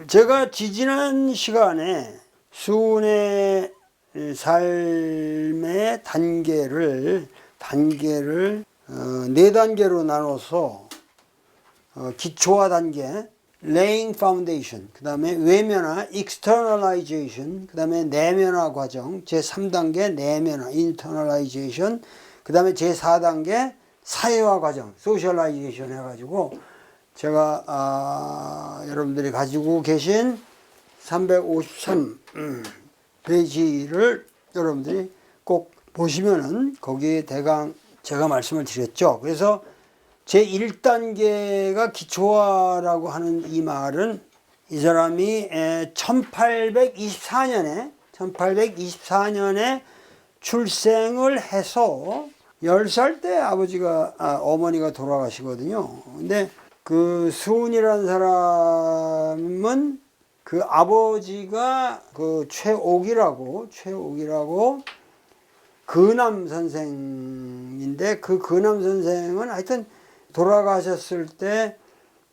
제가 지지난 시간에 수은의 삶의 단계를 네 단계로 나눠서 기초화 단계, laying foundation, 그 다음에 외면화, externalization, 그 다음에 내면화 과정, 제3단계 내면화, internalization, 그 다음에 제4단계 사회화 과정, socialization 해가지고 제가 여러분들이 가지고 계신 353 페이지를 여러분들이 꼭 보시면은 거기에 대강 제가 말씀을 드렸죠. 그래서 제 1단계가 기초화라고 하는 이 말은 이 사람이 1824년에 출생을 해서 10살 때 어머니가 돌아가시거든요. 근데 그 수은이라는 사람은 그 아버지가 그 최옥이라고 근암 선생인데, 그 근암 선생은 하여튼 돌아가셨을 때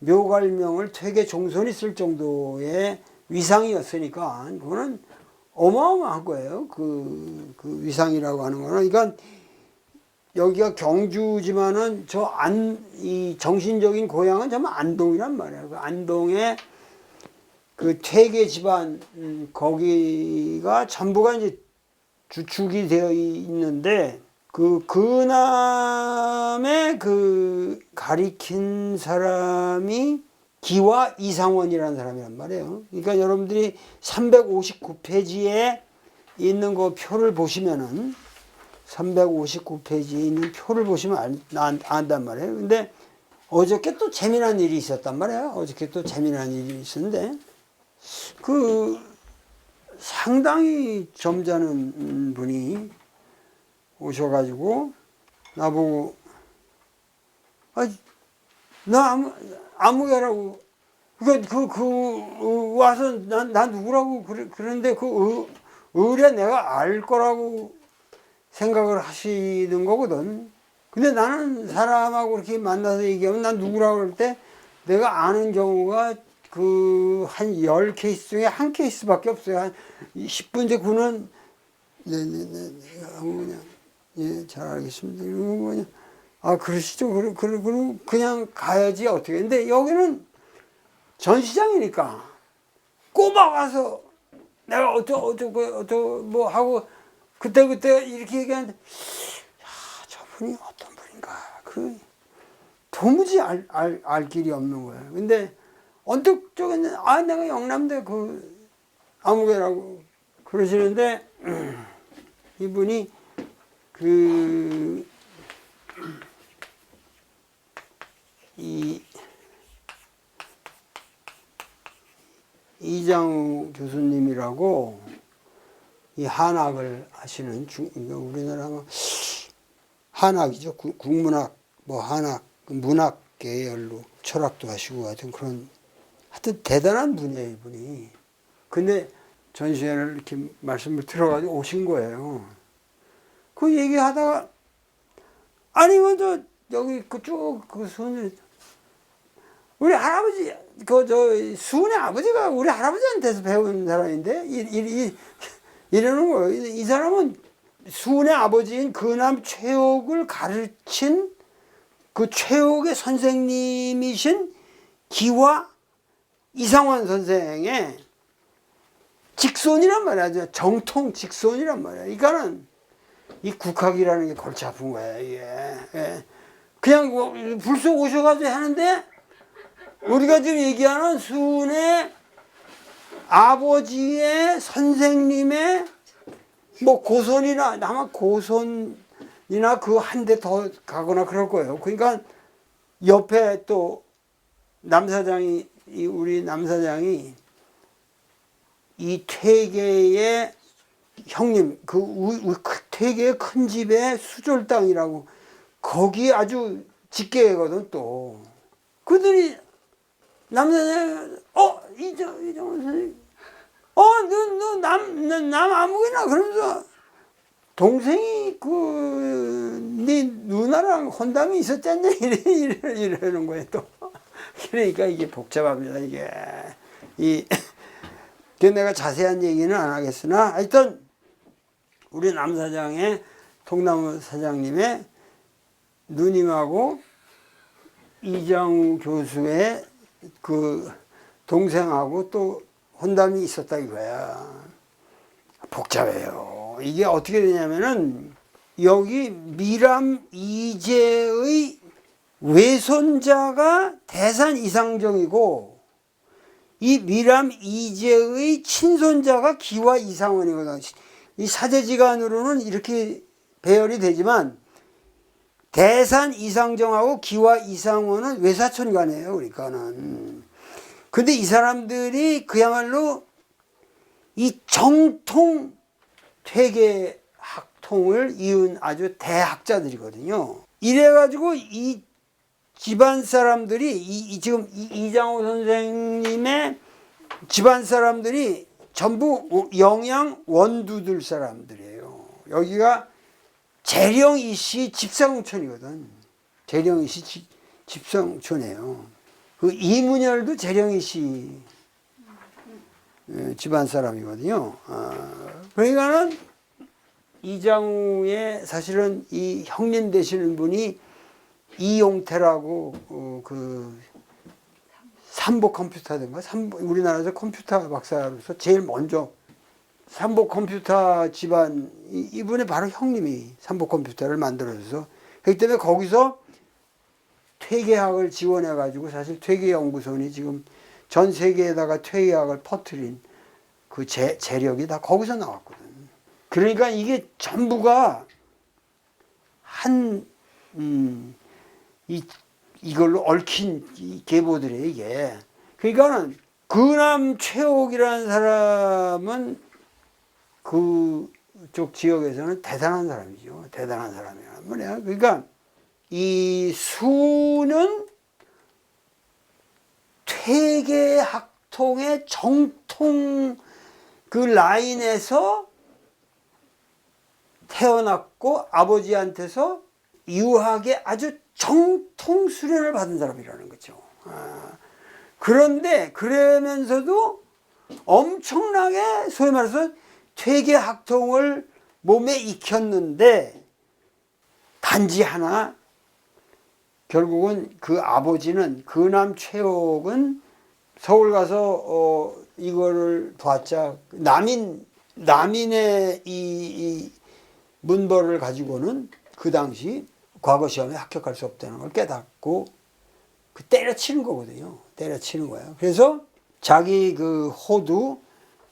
묘갈명을 퇴계 종손이 쓸 정도의 위상이었으니까 그거는 어마어마한 거예요. 그 위상이라고 하는 거는. 그러니까 여기가 경주지만은 이 정신적인 고향은 정말 안동이란 말이에요. 그 안동에 그 퇴계 집안, 거기가 전부가 이제 주축이 되어 있는데, 그 근암에 그 가리킨 사람이 기와 이상원이라는 사람이란 말이에요. 그러니까 여러분들이 359페이지에 있는 그 표를 보시면은 359페이지에 있는 표를 보시면 안단 말이에요. 근데 어저께 또 재미난 일이 있었단 말이에요. 어저께 또 재미난 일이 있었는데, 그 상당히 점잖은 분이 오셔가지고 나보고 나 아무개라고 와서 나 누구라고 그러는데 그 의뢰 내가 알 거라고 생각을 하시는 거거든. 근데 나는 사람하고 이렇게 만나서 얘기하면 난 누구라고 그럴 때 내가 아는 경우가 그 한 10케이스 중에 한 케이스밖에 없어요. 한 10분째 그는 네네네 하고 그냥 예, 잘 알겠습니다. 이러고 그냥 그러시죠. 그냥 가야지 어떻게. 근데 여기는 전시장이니까 꼬박 와서 내가 뭐 하고 그때 이렇게 얘기하는데, 저분이 어떤 분인가. 도무지 알 길이 없는 거예요. 근데 언뜻 내가 영남대 아무개라고 그러시는데, 이분이 이장우 교수님이라고 이 한학을 하시는 우리나라 한학이죠. 국문학, 한학, 문학 계열로 철학도 하시고 하여튼 대단한 분이에요, 이분이. 근데 전시회를 이렇게 말씀을 들어가지고 오신 거예요. 그 얘기하다가, 아니, 먼저 여기 수은이, 우리 할아버지, 수은의 아버지가 우리 할아버지한테서 배운 사람인데, 이러는 거예요. 이 사람은 수은의 아버지인 근암 최옥을 가르친 그 최옥의 선생님이신 기와 이상원 선생의 직손이란 말이야. 정통 직손이란 말이야. 그러니까는 이 국학이라는 게 골치 아픈 거야, 이게. 예. 그냥 불쑥 오셔가지고 하는데, 우리가 지금 얘기하는 수은의 아버지의 선생님의 고손이나 아마 고손이나 그 한 대 더 가거나 그럴 거예요. 그러니까 옆에 또 우리 남사장이 이 퇴계의 형님, 퇴계의 큰 집의 수졸당이라고, 거기 아주 직계거든 또. 그들이 남사장이 이정훈 선생님, 너 남 아무개나 그러면서 동생이 네 누나랑 혼담이 있었잖냐 이러는 거예요 또. 그러니까 이게 복잡합니다 이게. 그 내가 자세한 얘기는 안 하겠으나 하여튼 우리 남사장의 통나무 사장님의 누님하고 이장우 교수의 그 동생하고 또 혼담이 있었다 이거야. 복잡해요. 이게 어떻게 되냐면은 여기 미람 이제의 외손자가 대산 이상정이고 이 미람 이제의 친손자가 기와 이상원이거든. 이 사제지간으로는 이렇게 배열이 되지만 대산 이상정하고 기와 이상원은 외사촌간이에요. 그러니까는. 근데 이 사람들이 그야말로 이 정통 퇴계 학통을 이은 아주 대학자들이거든요. 이래가지고 이 집안 사람들이 지금 이장호 선생님의 집안 사람들이 전부 영양 원두들 사람들이에요. 여기가 재령이씨 집사공촌이거든. 재령이씨 집사공촌이에요. 그 이문열도 재령이씨 집안 사람이거든요. 그러니까는 이장우의 사실은 이 형님 되시는 분이 이용태라고 그 삼보 컴퓨터든가 우리나라에서 컴퓨터 박사로서 제일 먼저 삼보 컴퓨터 집안 이분이 바로 형님이 삼보 컴퓨터를 만들어줘서 그렇기 때문에 거기서 퇴계학을 지원해 가지고 사실 퇴계연구소니 지금 전 세계에다가 퇴계학을 퍼뜨린 그 재력이 다 거기서 나왔거든. 그러니까 이게 전부가 이걸로 얽힌 계보들이에요, 이게. 그러니까는 근암 최옥이라는 사람은 그쪽 지역에서는 대단한 사람이죠. 대단한 사람이란 말이야. 그러니까 이 수는 퇴계학통의 정통 그 라인에서 태어났고 아버지한테서 유학의 아주 정통 수련을 받은 사람이라는 거죠. 그런데 그러면서도 엄청나게 소위 말해서 퇴계학통을 몸에 익혔는데 단지 하나 결국은 그 아버지는 근암 최옥은 서울 가서 이거를 봤자 남인의 이 문벌을 가지고는 그 당시 과거 시험에 합격할 수 없다는 걸 깨닫고 그 때려치는 거거든요. 때려치는 거예요. 그래서 자기 그 호두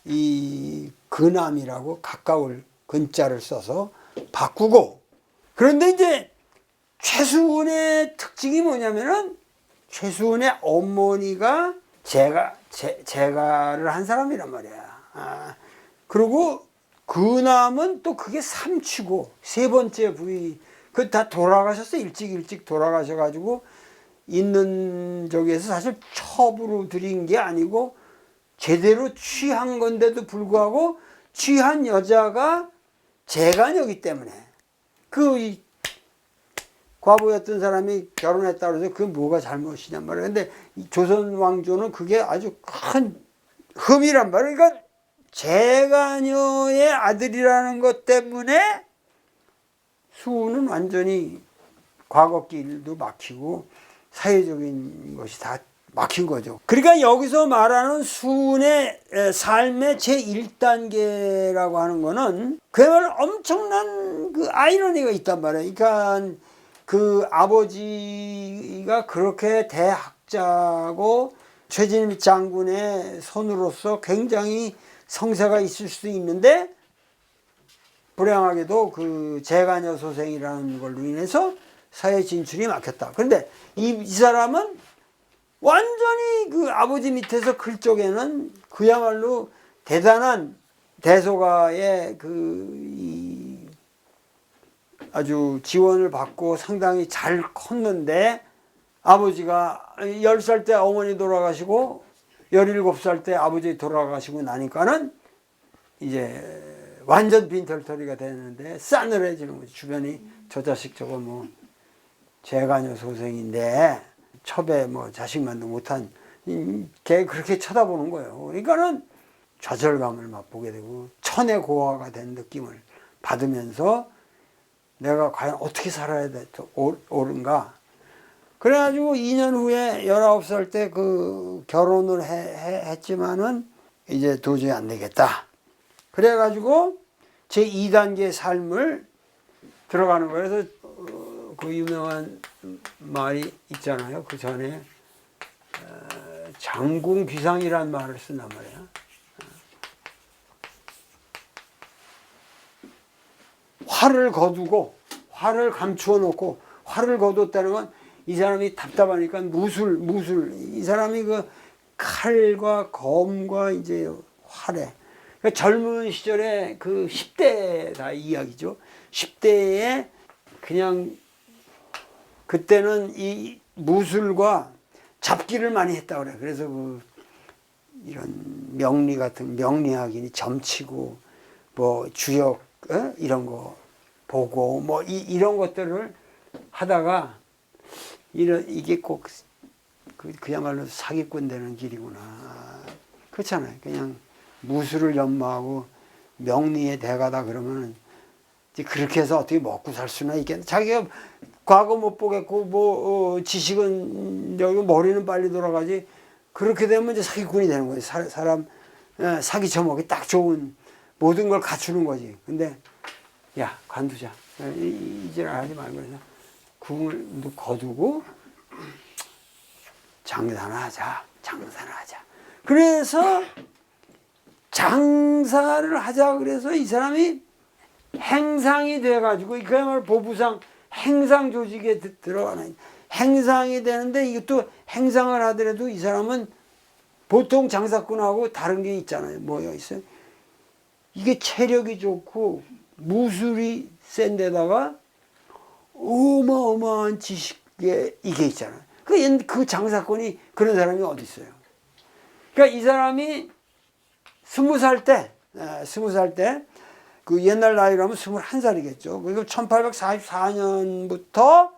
이 근암이라고 가까울 근자를 써서 바꾸고 그런데 이제 최수은의 특징이 뭐냐면은 최수은의 어머니가 제가를 한 사람이란 말이야. 그리고 근암은 또 그게 삼치고 세 번째 부위 그 다 돌아가셨어. 일찍 돌아가셔가지고 있는 저기에서 사실 첩으로 드린 게 아니고 제대로 취한 건데도 불구하고 취한 여자가 재간이기 때문에 그 과부였던 사람이 결혼했다고 해서 그게 뭐가 잘못이냔 말이야. 근데 조선 왕조는 그게 아주 큰 흠이란 말이야. 그러니까 재간여의 아들이라는 것 때문에 수는 완전히 과거길도 막히고 사회적인 것이 다 막힌 거죠. 그러니까 여기서 말하는 수의 삶의 제1단계라고 하는 거는 그야말로 엄청난 그 아이러니가 있단 말이에요. 그러니까 그 아버지가 그렇게 대학자고 최진일 장군의 손으로서 굉장히 성세가 있을 수도 있는데 불행하게도 그 재간여 소생이라는 걸로 인해서 사회 진출이 막혔다. 그런데 이 사람은 완전히 그 아버지 밑에서 클 적에는 그야말로 대단한 대소가의 아주 지원을 받고 상당히 잘 컸는데 아버지가 10살 때 어머니 돌아가시고 17살 때 아버지 돌아가시고 나니까는 이제 완전 빈털터리가 되는데 싸늘해지는 거지. 주변이 저 자식 저거 뭐 재간여 소생인데 첩에 뭐 자식만도 못한 걔 그렇게 쳐다보는 거예요. 그러니까는 좌절감을 맛보게 되고 천의 고아가 된 느낌을 받으면서 내가 과연 어떻게 살아야 옳은가. 그래가지고 2년 후에 19살 때 그 결혼을 했지만은 이제 도저히 안 되겠다. 그래가지고 제 2단계 삶을 들어가는 거예요. 그래서 그 유명한 말이 있잖아요. 그 전에 장궁귀상이라는 말을 쓴단 말이에요. 화를 거두고 화를 감추어 놓고 화를 거뒀다는 건 이 사람이 답답하니까 무술 이 사람이 그 칼과 검과 이제 활에 그러니까 젊은 시절에 그 10대 다 이야기죠. 10대에 그냥 그때는 이 무술과 잡기를 많이 했다 그래. 그래서 그 이런 명리 같은 명리학이니 점치고 뭐 주역 이런 거 보고 뭐 이런 것들을 하다가 이게 꼭 그야말로 사기꾼 되는 길이구나. 그렇잖아요. 그냥 무술을 연마하고 명리의 대가다 그러면 이제 그렇게 해서 어떻게 먹고 살 수나 있겠나. 자기가 과거 못 보겠고 뭐 지식은 여기 머리는 빨리 돌아가지. 그렇게 되면 이제 사기꾼이 되는 거지. 사람 사기 쳐먹기 딱 좋은 모든 걸 갖추는 거지. 근데 야 관두자. 이제는 하지 말고 그래서 궁을 거두고 장사나 하자. 그래서 장사를 하자 그래서 이 사람이 행상이 돼가지고 그야말로 보부상 행상 조직에 들어가는 행상이 되는데 이것도 행상을 하더라도 이 사람은 보통 장사꾼하고 다른 게 있잖아요. 뭐가 있어요? 이게 체력이 좋고 무술이 센 데다가 어마어마한 지식에 이게 있잖아요. 그 장사꾼이 그런 사람이 어디 있어요? 그러니까 이 사람이 20살 때 그 옛날 나이로 하면 21살이겠죠. 그리고 1844년부터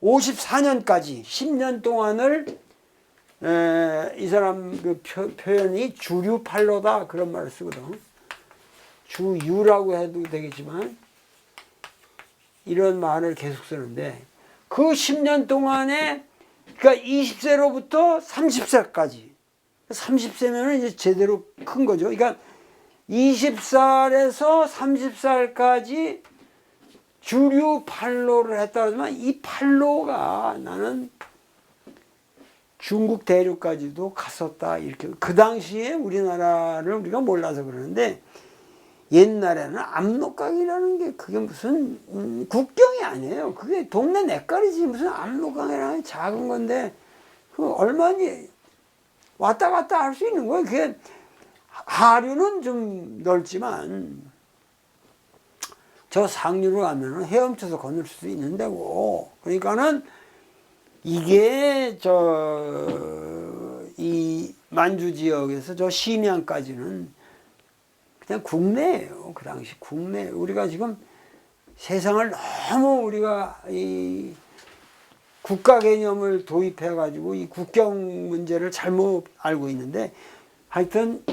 54년까지 10년 동안을 이 사람 그 표현이 주류팔로다 그런 말을 쓰거든. 주유라고 해도 되겠지만 이런 말을 계속 쓰는데 그 10년 동안에 그러니까 20세로부터 30세까지 30세면은 이제 제대로 큰 거죠. 그러니까 20살에서 30살까지 주류 팔로를 했다 그러지만 이 팔로가 나는 중국 대륙까지도 갔었다. 이렇게 그 당시에 우리나라를 우리가 몰라서 그러는데 옛날에는 압록강이라는 게 그게 무슨 국경이 아니에요. 그게 동네 냇가리지 무슨 압록강이라는 작은 건데 그 얼마니 왔다 갔다 할 수 있는 거예요. 그게 하류는 좀 넓지만 저 상류로 가면은 헤엄쳐서 건널 수도 있는 데고 그러니까는 이게 이 만주 지역에서 저 심양까지는 그냥 국내예요. 그 당시 국내. 우리가 지금 세상을 너무 우리가 이 국가 개념을 도입해가지고 이 국경 문제를 잘못 알고 있는데 하여튼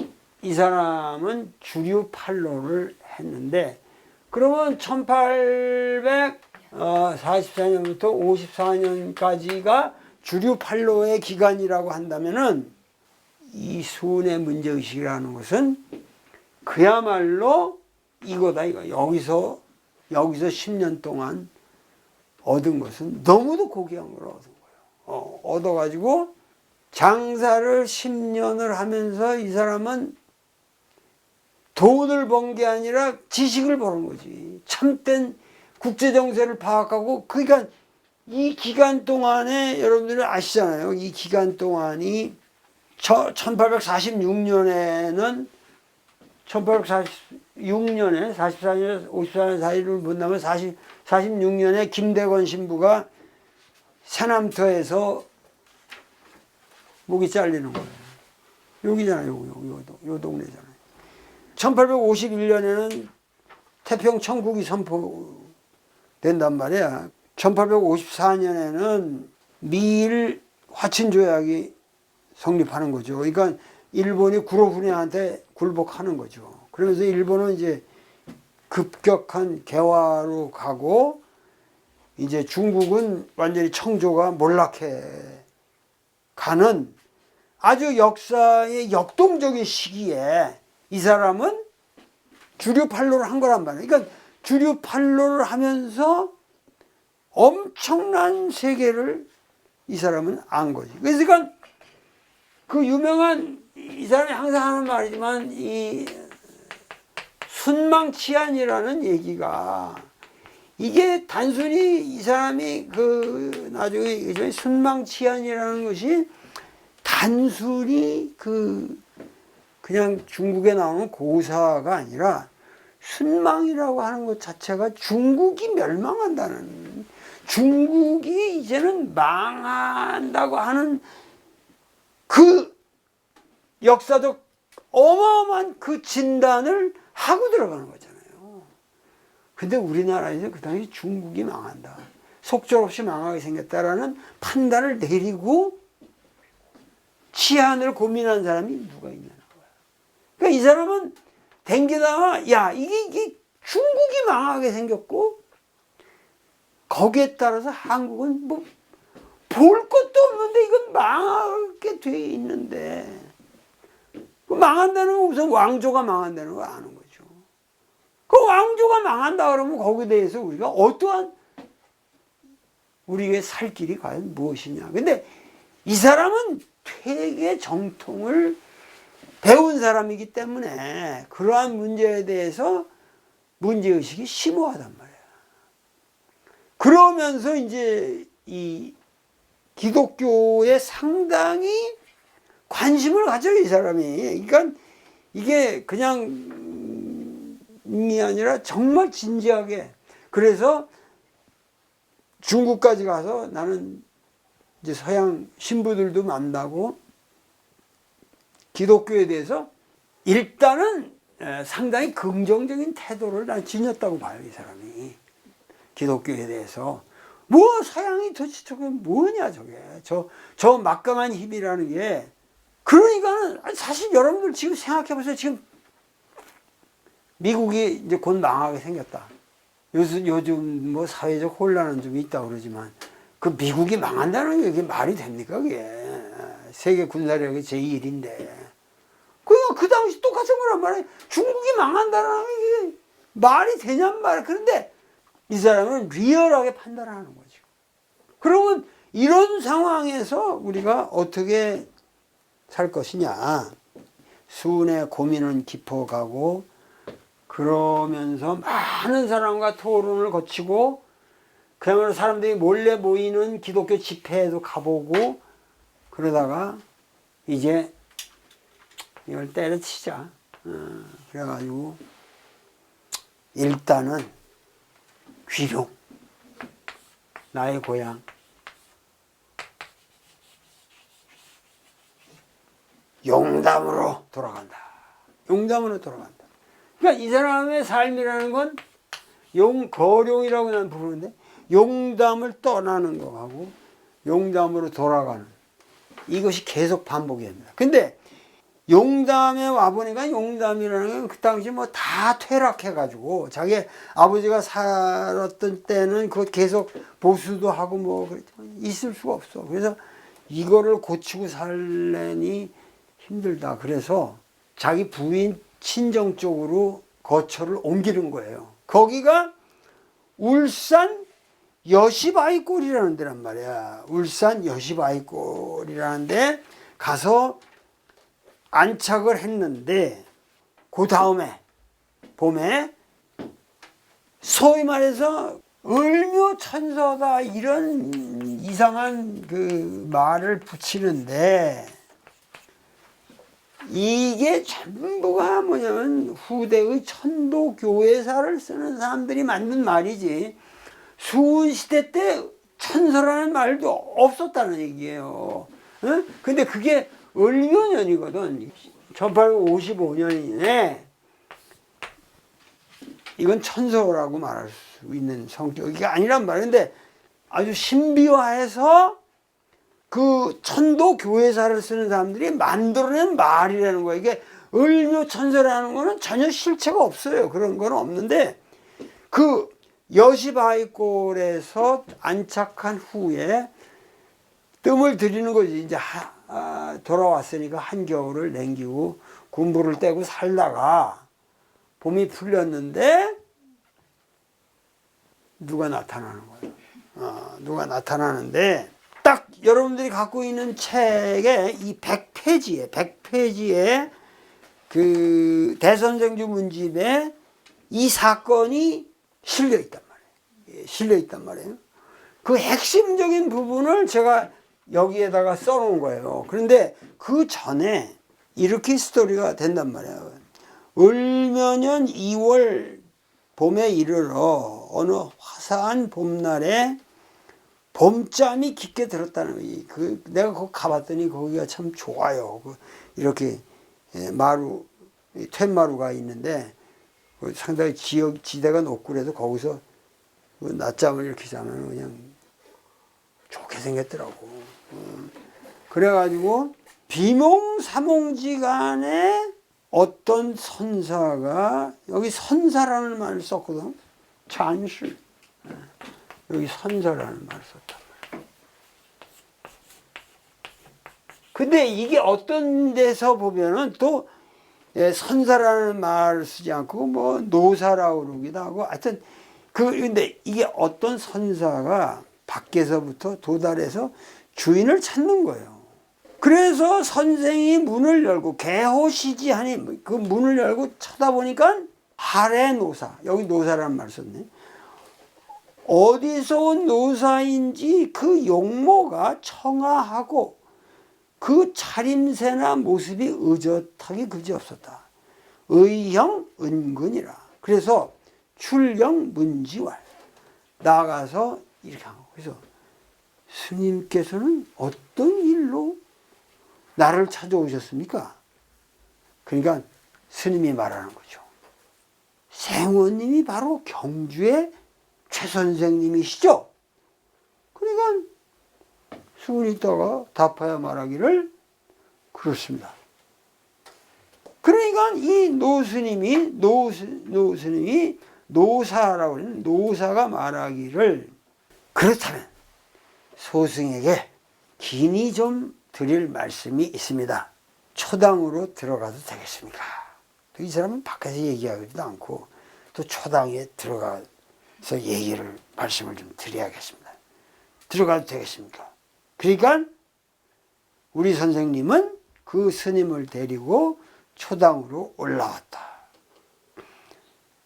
이 사람은 주류 팔로를 했는데 그러면 1844년부터 54년까지가 주류 팔로의 기간이라고 한다면은 이 순회 문제의식이라는 것은 그야말로 이거다 이거. 여기서 10년 동안 얻은 것은 너무도 고귀한 걸 얻은 거예요. 얻어가지고 장사를 10년을 하면서 이 사람은 돈을 번 게 아니라 지식을 버는 거지. 참된 국제정세를 파악하고 그러니까 이 기간 동안에 여러분들이 아시잖아요. 이 기간 동안이 1846년에 44년, 54년 사이를 본다면 46년에 김대건 신부가 새남터에서 목이 잘리는 거예요. 여기잖아요. 요 동네잖아요. 1851년에는 태평 청국이 선포된단 말이야. 1854년에는 미일 화친조약이 성립하는 거죠. 그러니까 일본이 구로훈야한테 굴복하는 거죠. 그러면서 일본은 이제 급격한 개화로 가고 이제 중국은 완전히 청조가 몰락해 가는 아주 역사의 역동적인 시기에 이 사람은 주류팔로를 한 거란 말이에요. 그러니까 주류팔로를 하면서 엄청난 세계를 이 사람은 안 거지. 그래서 그러니까 그 유명한 이 사람이 항상 하는 말이지만 이 순망치안이라는 얘기가 이게 단순히 이 사람이 그 나중에 순망치안이라는 것이 단순히 그냥 중국에 나오는 고사가 아니라 순망이라고 하는 것 자체가 중국이 멸망한다는, 중국이 이제는 망한다고 하는 그 역사적 어마어마한 그 진단을 하고 들어가는 거잖아요. 근데 우리나라에서 그 당시 중국이 망한다, 속절없이 망하게 생겼다라는 판단을 내리고 치안을 고민한 사람이 누가 있냐는 거야. 그러니까 이 사람은 댕기다가 야 이게 중국이 망하게 생겼고 거기에 따라서 한국은 뭐 볼 것도 없는데 이건 망하게 돼 있는데, 망한다는 건 우선 왕조가 망한다는 걸 아는 거죠. 그 왕조가 망한다 그러면 거기에 대해서 우리가 어떠한 우리의 살 길이 과연 무엇이냐. 근데 이 사람은 퇴계 정통을 배운 사람이기 때문에 그러한 문제에 대해서 문제의식이 심오하단 말이야. 그러면서 이제 이 기독교에 상당히 관심을 가져요, 이 사람이. 그러니까 이게 그냥이 아니라 정말 진지하게. 그래서 중국까지 가서 나는 이제 서양 신부들도 만나고 기독교에 대해서 일단은 상당히 긍정적인 태도를 난 지녔다고 봐요, 이 사람이. 기독교에 대해서. 뭐 서양이 도대체 저게 뭐냐 저게. 저 막강한 힘이라는 게. 그러니까는 사실 여러분들 지금 생각해 보세요. 지금 미국이 이제 곧 망하게 생겼다. 요즘 뭐 사회적 혼란은 좀 있다고 그러지만 그 미국이 망한다는 게 이게 말이 됩니까 그게. 세계 군사력의 제1인데. 그 당시 똑같은 거란 말이에요. 중국이 망한다는 게 말이 되냔 말이에요. 그런데 이 사람은 리얼하게 판단하는 거죠. 그러면 이런 상황에서 우리가 어떻게 살 것이냐. 수은의 고민은 깊어가고 그러면서 많은 사람과 토론을 거치고 그야말로 사람들이 몰래 모이는 기독교 집회에도 가보고 그러다가 이제 이걸 때려치자. 그래가지고 일단은 귀룡, 나의 고향, 용담으로 돌아간다. 용담으로 돌아간다. 그러니까 이 사람의 삶이라는 건 거룡이라고 난 부르는데 용담을 떠나는 거하고 용담으로 돌아가는 이것이 계속 반복이 됩니다. 근데 용담에 와보니까 용담이라는 건 그 당시 뭐 다 퇴락해가지고 자기 아버지가 살았던 때는 그거 계속 보수도 하고 뭐 그랬지만 있을 수가 없어. 그래서 이거를 고치고 살려니 힘들다. 그래서 자기 부인 친정 쪽으로 거처를 옮기는 거예요. 거기가 울산 여시바위골이라는 데란 말이야. 울산 여시바위골이라는 데 가서 안착을 했는데 그 다음에 봄에 소위 말해서 을묘천서다 이런 이상한 그 말을 붙이는데 이게 전부가 뭐냐면 후대의 천도교회사를 쓰는 사람들이 만든 말이지 수은시대 때 천서라는 말도 없었다는 얘기예요. 근데 그게 을묘년이거든. 1855년이네. 이건 천서라고 말할 수 있는 성격이 아니란 말인데 아주 신비화해서 그 천도 교회사를 쓰는 사람들이 만들어낸 말이라는 거예요. 이게 을묘천서라는 거는 전혀 실체가 없어요. 그런 건 없는데 그 여시바위골에서 안착한 후에 뜸을 들이는 거지. 이제 돌아왔으니까 한겨울을 남기고 군부를 떼고 살다가 봄이 풀렸는데 누가 나타나는 거예요. 누가 나타나는데 딱 여러분들이 갖고 있는 책에 이 100페이지에 그 대선생주 문집에 이 사건이 실려 있단 말이에요. 실려 있단 말이에요. 그 핵심적인 부분을 제가 여기에다가 써놓은 거예요. 그런데 그 전에 이렇게 스토리가 된단 말이에요. 을묘년 2월 봄에 이르러 어느 화사한 봄날에 봄잠이 깊게 들었다는 거예요. 내가 거기 가봤더니 거기가 참 좋아요. 이렇게 마루, 퇴마루가 있는데 상당히 지대가 높고 그래서 거기서 낮잠을 이렇게 자면 그냥 좋게 생겼더라고. 그래가지고 비몽사몽지간에 어떤 선사가 여기 선사라는 말을 썼거든. 찬실. 여기 선사라는 말을 썼단 말이야. 근데 이게 어떤 데서 보면은 또 선사라는 말을 쓰지 않고 뭐 노사라고 그러기도 하고 하여튼 근데 이게 어떤 선사가 밖에서부터 도달해서 주인을 찾는 거예요. 그래서 선생이 문을 열고 개호시지하니 그 문을 열고 쳐다보니까 하래 노사, 여기 노사라는 말을 썼네. 어디서 온 노사인지 그 용모가 청아하고 그 차림새나 모습이 의젓하기 그지없었다. 의형 은근이라. 그래서 출령 문지왈 나가서 이렇게 한 거예요. 그래서 스님께서는 어떤 일로 나를 찾아오셨습니까? 그러니까 스님이 말하는 거죠. 생원님이 바로 경주의 최 선생님이시죠? 그러니까 수군이 있다가 답하여 말하기를 그렇습니다. 그러니까 이 노스님이 노사라고 하는 노사가 말하기를 그렇다면 소승에게 긴히 좀 드릴 말씀이 있습니다. 초당으로 들어가도 되겠습니까? 이 사람은 밖에서 얘기하기도 않고 또 초당에 들어가서 말씀을 좀 드려야겠습니다. 들어가도 되겠습니까? 그러니까 우리 선생님은 그 스님을 데리고 초당으로 올라왔다.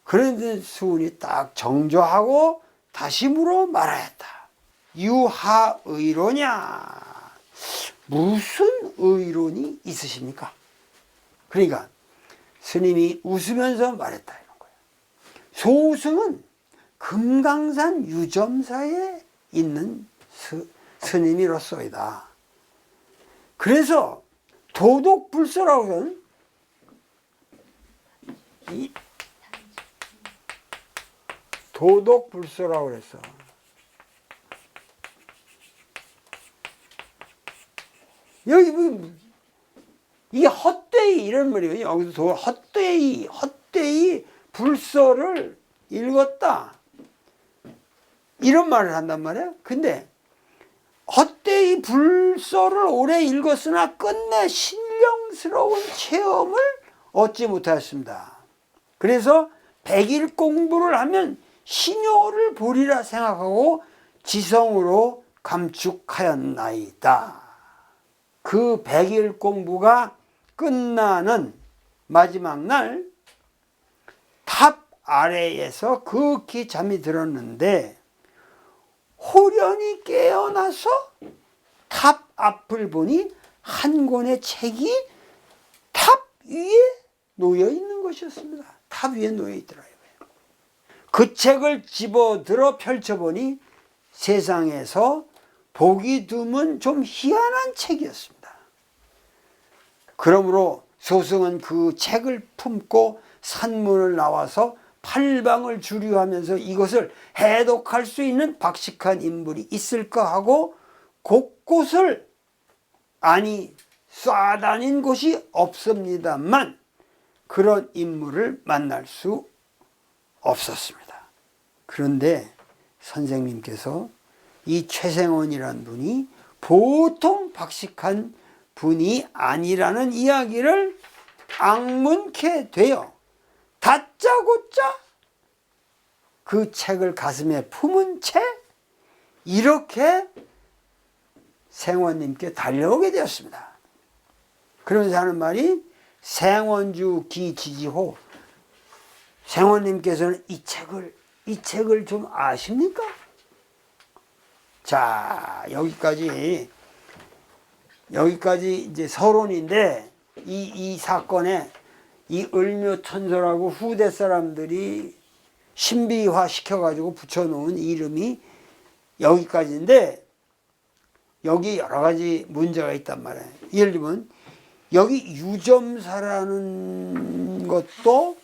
그런데 수훈이 딱 정조하고 다시 물어 말하였다. 유하의로냐? 무슨 의론이 있으십니까? 그러니까 스님이 웃으면서 말했다 이런 거예요. 소승은 금강산 유점사에 있는 스님이로소이다. 그래서 도독불서라고 하는 도독불서라고 그랬어. 여기 이게 헛되이 이런 말이에요. 여기서 헛되이 불서를 읽었다 이런 말을 한단 말이에요. 근데 헛되이 불서를 오래 읽었으나 끝내 신령스러운 체험을 얻지 못하였습니다. 그래서 100일 공부를 하면 신효를 보리라 생각하고 지성으로 감축하였나이다. 그 100일 공부가 끝나는 마지막 날 탑 아래에서 극히 잠이 들었는데 호련히 깨어나서 탑 앞을 보니 한 권의 책이 탑 위에 놓여 있는 것이었습니다. 탑 위에 놓여 있더라고요. 그 책을 집어들어 펼쳐보니 세상에서 보기 드문 좀 희한한 책이었습니다. 그러므로 소승은 그 책을 품고 산문을 나와서 팔방을 주류하면서 이것을 해독할 수 있는 박식한 인물이 있을까 하고 곳곳을 아니 쏴다닌 곳이 없습니다만 그런 인물을 만날 수 없었습니다. 그런데 선생님께서 이 최생원이란 분이 보통 박식한 분이 아니라는 이야기를 악문케 되어 다짜고짜 그 책을 가슴에 품은 채 이렇게 생원님께 달려오게 되었습니다. 그러면서 하는 말이 생원주 기지지호, 생원님께서는 이 책을 좀 아십니까? 자, 여기까지 이제 서론인데 이 사건에 이 을묘천서라고 후대 사람들이 신비화 시켜가지고 붙여놓은 이름이 여기까지인데 여기 여러 가지 문제가 있단 말이에요. 예를 들면 여기 유점사라는 것도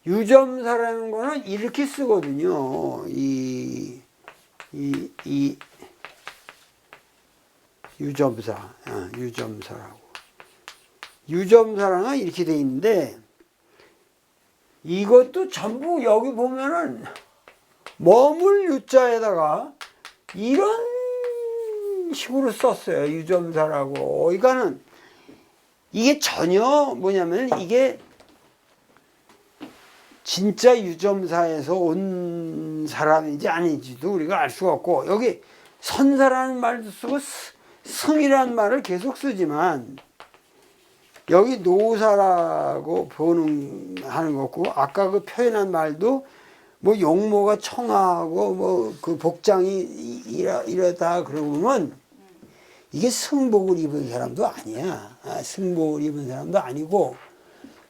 유점사라는 거는 이렇게 쓰거든요. 이 유점사라고. 유점사랑은 이렇게 돼 있는데 이것도 전부 여기 보면은 머물 유자에다가 이런 식으로 썼어요. 유점사라고. 그러니까는 이게 전혀 뭐냐면 이게 진짜 유점사에서 온 사람인지 아닌지도 우리가 알 수가 없고 여기 선사라는 말도 쓰고 승이라는 말을 계속 쓰지만 여기 노사라고 하는 거고 아까 그 표현한 말도 뭐 용모가 청하고 뭐 그 복장이 이러다 그러면 이게 승복을 입은 사람도 아니야. 승복을 입은 사람도 아니고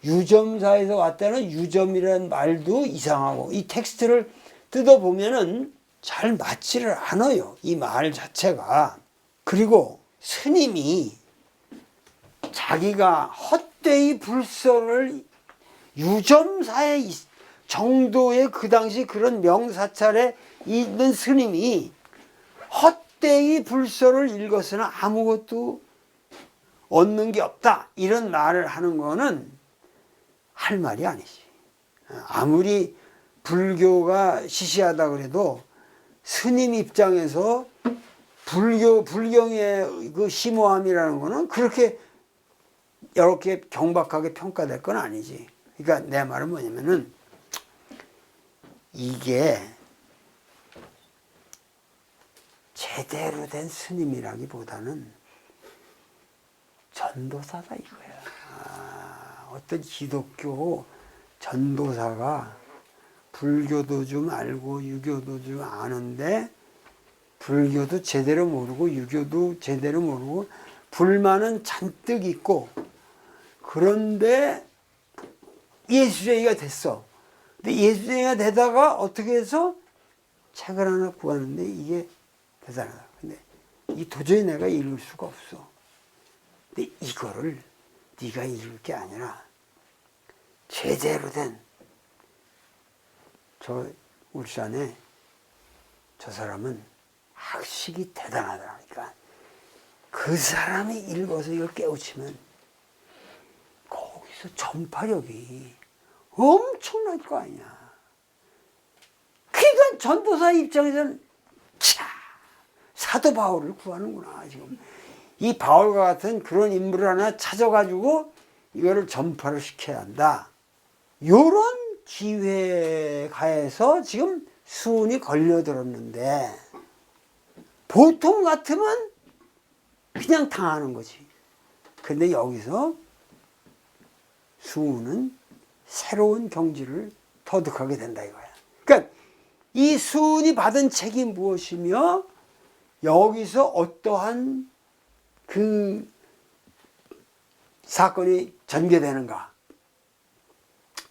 유점사에서 왔다는 유점이라는 말도 이상하고 이 텍스트를 뜯어보면은 잘 맞지를 않아요. 이 말 자체가. 그리고 스님이 자기가 헛되이 불서를 유점사의 정도의 그 당시 그런 명사찰에 있는 스님이 헛되이 불서를 읽었으나 아무것도 얻는 게 없다 이런 말을 하는 거는 할 말이 아니지. 아무리 불교가 시시하다 그래도 스님 입장에서 불경의 그 심오함이라는 거는 그렇게 이렇게 경박하게 평가될 건 아니지. 그러니까 내 말은 뭐냐면은 이게 제대로 된 스님이라기보다는 전도사다 이거야. 어떤 기독교 전도사가 불교도 좀 알고 유교도 좀 아는데 불교도 제대로 모르고 유교도 제대로 모르고 불만은 잔뜩 있고 그런데 예수쟁이가 됐어. 근데 예수쟁이가 되다가 어떻게 해서 책을 하나 구하는데 이게 대단하다. 근데 이 도저히 내가 읽을 수가 없어. 근데 이거를 네가 읽을 게 아니라 제대로 된 저 울산에 저 사람은 학식이 대단하다. 그러니까 그 사람이 읽어서 이걸 깨우치면 거기서 전파력이 엄청날 거 아니야. 그러니까 전도사 입장에서는 사도 바울을 구하는구나. 지금 이 바울과 같은 그런 인물을 하나 찾아가지고 이거를 전파를 시켜야 한다. 요런 기회가에서 지금 수운이 걸려들었는데 보통 같으면 그냥 당하는 거지. 근데 여기서 수운은 새로운 경지를 터득하게 된다 이거야. 그러니까 이 수운이 받은 책이 무엇이며 여기서 어떠한 그 사건이 전개되는가.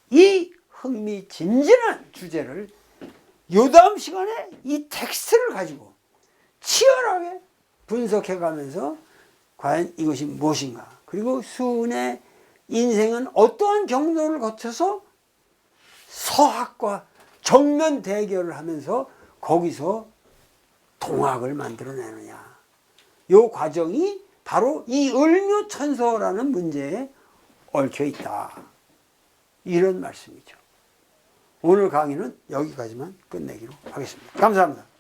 이 흥미진진한 주제를 요다음 시간에 이 텍스트를 가지고 치열하게 분석해 가면서 과연 이것이 무엇인가. 그리고 수운의 인생은 어떠한 경로를 거쳐서 서학과 정면 대결을 하면서 거기서 동학을 만들어내느냐. 요 과정이 바로 이 을묘천서라는 문제에 얽혀 있다. 이런 말씀이죠. 오늘 강의는 여기까지만 끝내기로 하겠습니다. 감사합니다.